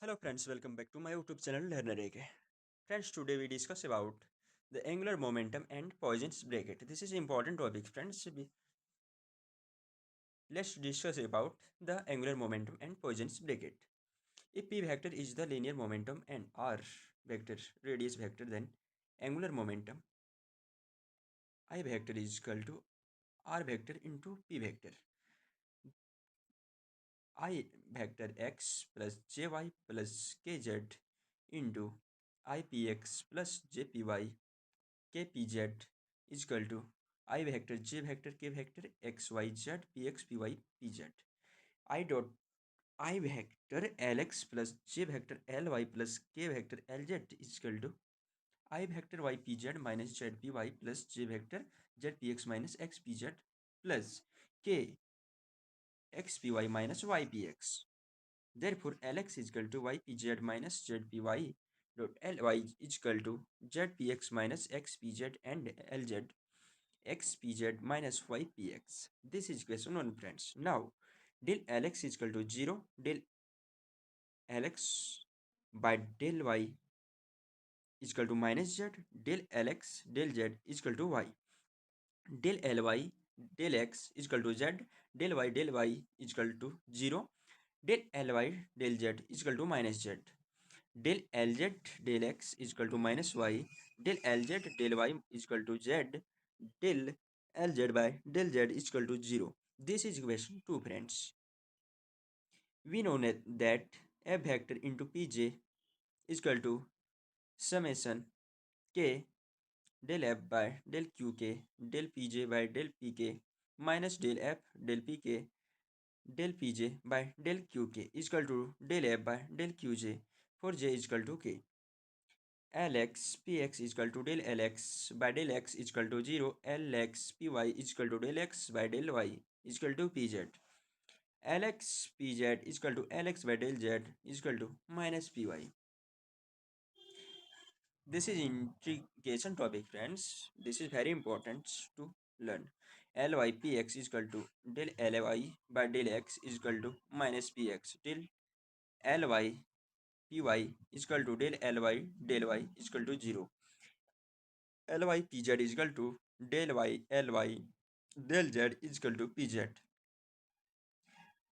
Hello friends, welcome back to my YouTube channel Learner AK. Friends, today we discuss about the angular momentum and Poisson's bracket. This is important topic, friends. Let's discuss about the angular momentum and Poisson's bracket. If P vector is the linear momentum and R vector radius vector, then angular momentum I vector is equal to R vector into P vector. I vector x plus jy plus kz into ipx plus jpy kpz is equal to I vector j vector k vector xyz px py pz. I dot I vector lx plus j vector ly plus k vector lz is equal to I vector ypz minus zpy plus j vector zpx minus xpz plus k xpy minus ypx. Therefore, Lx is equal to ypz minus zpy dot ly is equal to zpx minus xpz and lz xpz minus ypx. This is equation 1, friends. Now, del Lx is equal to 0, del Lx by del y is equal to minus z, del Lx del z is equal to y, del Ly del x is equal to z, del y is equal to 0, del Ly del z is equal to minus z. Del Lz del x is equal to minus y, del Lz del y is equal to z, del Lz by del z is equal to 0. This is equation 2, friends. We know that f vector into pj is equal to summation k del f by del qk del pj by del pk minus del f del pk del pj by del qk is equal to del f by del qj for j is equal to k. Lx px is equal to del Lx by del x is equal to 0. Lx py is equal to del x by del y is equal to pz. Lx pz is equal to Lx by del z is equal to minus py. This is integration topic, friends. This is very important to learn. Ly px is equal to del Ly by del x is equal to minus px. Del Ly py is equal to del Ly del y is equal to 0. Ly pz is equal to del y Ly del z is equal to pz.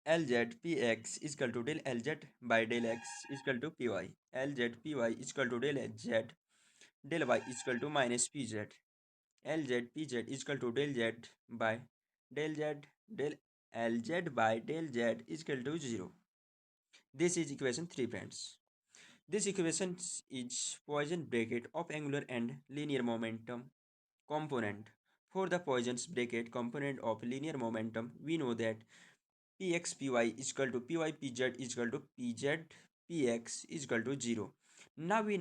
Lz px is equal to del Lz by del x is equal to py. Lz py is equal to del z del y is equal to minus pz. Lz pz is equal to del z by del z del Lz by del z is equal to 0. This is equation 3, friends. This equation is Poisson bracket of angular and linear momentum component. For the Poisson's bracket component of linear momentum, we know that Px Py is equal to Py Pz is equal to Pz Px is equal to 0. Now we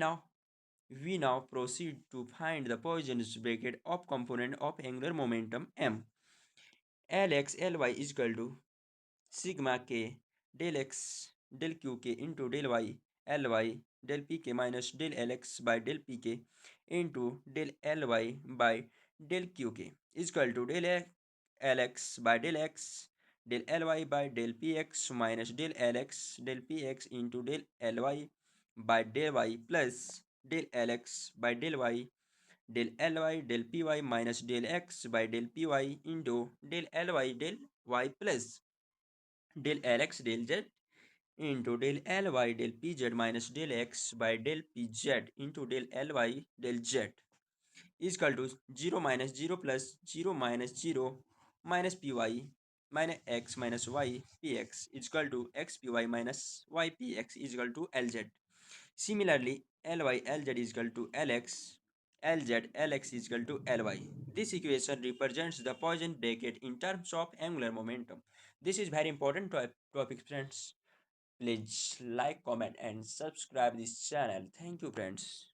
now proceed to find the Poisson's bracket of component of angular momentum m. Lx Ly is equal to sigma k del x del qk into del y Ly del pk minus del Lx by del pk into del Ly by del qk is equal to del Lx by del x del Ly by del px minus del Lx del px into del Ly by del y plus del Lx by del y del Ly del py minus del x by del py into del Ly del y plus del Lx del z into del Ly del pz minus del x by del pz into del Ly del z is equal to 0 minus 0 plus 0 minus 0 minus py minus x minus y px is equal to xpy minus ypx is equal to lz. Similarly, Ly Lz is equal to Lx, Lz Lx is equal to Ly. This equation represents the Poisson bracket in terms of angular momentum. This is very important topic, friends. Please like, comment and subscribe this channel. Thank you, friends.